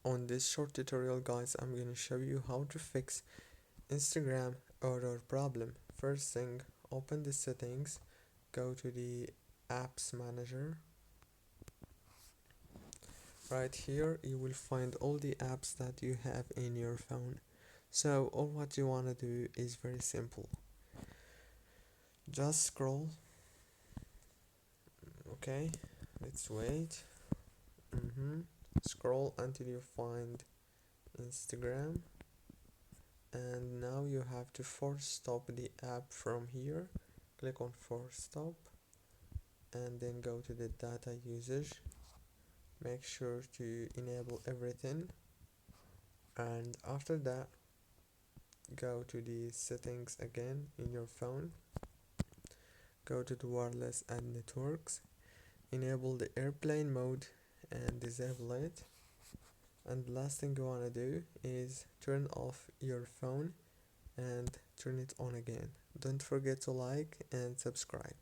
On this short tutorial guys, I'm gonna show you how to fix Instagram error problem. First thing, open the settings, go to the apps manager. Right here you will find all the apps that you have in your phone. So all what you want to do is very simple. Just scroll. Okay, let's wait. Scroll until you find Instagram, and now you have to force stop the app from here. Click on force stop and then go to the data usage. Make sure to enable everything, and after that go to the settings again in your phone. Go to the wireless and networks, enable the airplane mode and disable it. And the last thing you want to do is turn off your phone and turn it on again. Don't forget to like and subscribe.